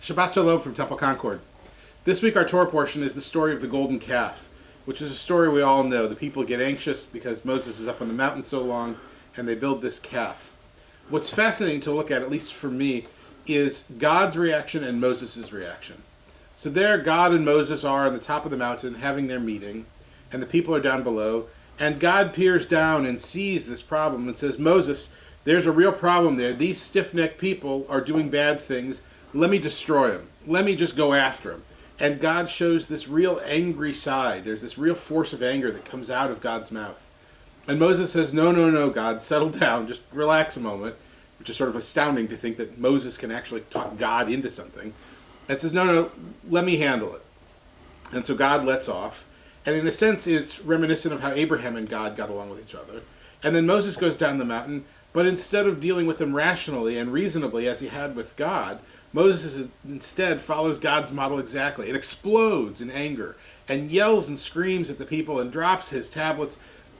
Shabbat Shalom from Temple Concord. This week our Torah portion is the story of the golden calf, which is a story we all know. The people get anxious because Moses is up on the mountain so long, and they build this calf. What's fascinating to look at least for me, is God's reaction and Moses' reaction. So there God and Moses are on the top of the mountain having their meeting, and the people are down below, and God peers down and sees this problem and says, Moses, there's a real problem there. These stiff-necked people are doing bad things. Let me destroy them. Let me just go after them. And God shows this real angry side. There's this real force of anger that comes out of God's mouth. And Moses says, no, God, settle down. Just relax a moment, which is sort of astounding to think that Moses can actually talk God into something. And says, no, let me handle it. And so God lets off. And in a sense, it's reminiscent of how Abraham and God got along with each other. And then Moses goes down the mountain, but instead of dealing with him rationally and reasonably as he had with God, Moses instead follows God's model exactly. It explodes in anger and yells and screams at the people and drops his tablets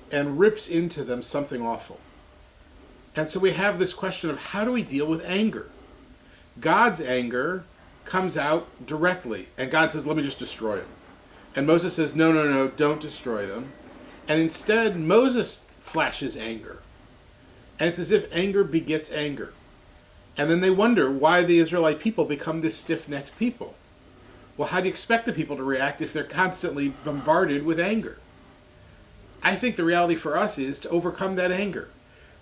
and rips into them something awful. And so we have this question of how do we deal with anger? God's anger comes out directly, and God says, let me just destroy them. And Moses says, no, don't destroy them. And instead, Moses flashes anger. And it's as if anger begets anger. And then they wonder why the Israelite people become this stiff-necked people. Well, how do you expect the people to react if they're constantly bombarded with anger? I think the reality for us is to overcome that anger.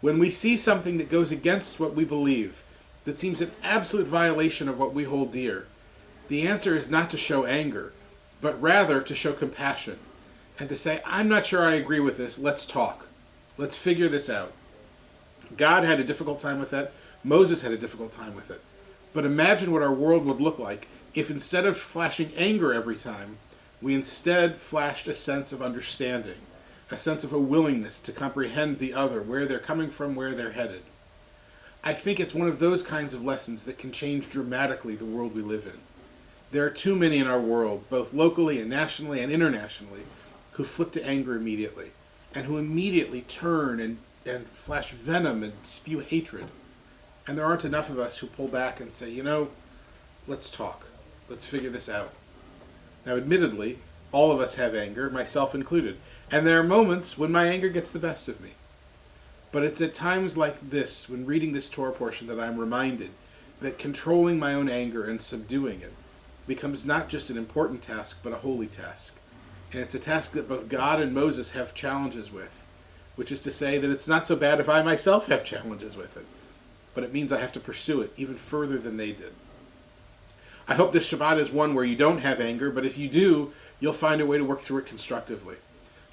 When we see something that goes against what we believe, that seems an absolute violation of what we hold dear, the answer is not to show anger, but rather to show compassion and to say, I'm not sure I agree with this. Let's talk. Let's figure this out. God had a difficult time with that. Moses had a difficult time with it. But imagine what our world would look like if instead of flashing anger every time, we instead flashed a sense of understanding, a sense of a willingness to comprehend the other, where they're coming from, where they're headed. I think it's one of those kinds of lessons that can change dramatically the world we live in. There are too many in our world, both locally and nationally and internationally, who flip to anger immediately, and who immediately turn and flash venom and spew hatred. And there aren't enough of us who pull back and say, let's talk. Let's figure this out. Now, admittedly, all of us have anger, myself included. And there are moments when my anger gets the best of me. But it's at times like this, when reading this Torah portion, that I'm reminded that controlling my own anger and subduing it becomes not just an important task, but a holy task. And it's a task that both God and Moses have challenges with, which is to say that it's not so bad if I myself have challenges with it, but it means I have to pursue it even further than they did. I hope this Shabbat is one where you don't have anger, but if you do, you'll find a way to work through it constructively.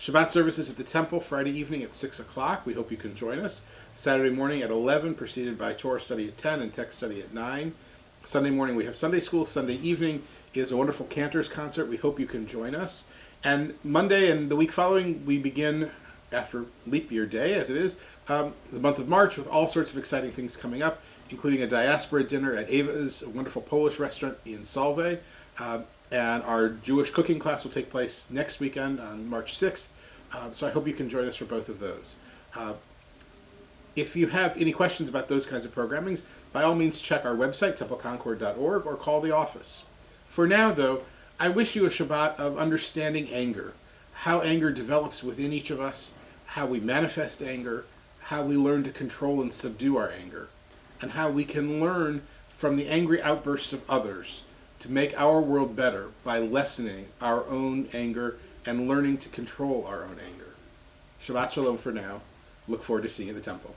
Shabbat services at the temple Friday evening at 6 o'clock. We hope you can join us. Saturday morning at 11, preceded by Torah study at 10 and text study at 9. Sunday morning we have Sunday school. Sunday evening is a wonderful Cantor's concert. We hope you can join us. And Monday and the week following, we begin, after Leap Year Day, as it is, the month of March, with all sorts of exciting things coming up, including a diaspora dinner at Ava's, a wonderful Polish restaurant in Solvay. And our Jewish cooking class will take place next weekend on March 6th. So I hope you can join us for both of those. If you have any questions about those kinds of programmings, by all means check our website, templeconcord.org, or call the office. For now, though, I wish you a Shabbat of understanding anger, how anger develops within each of us, how we manifest anger, how we learn to control and subdue our anger, and how we can learn from the angry outbursts of others to make our world better by lessening our own anger and learning to control our own anger. Shabbat Shalom for now. Look forward to seeing you at the temple.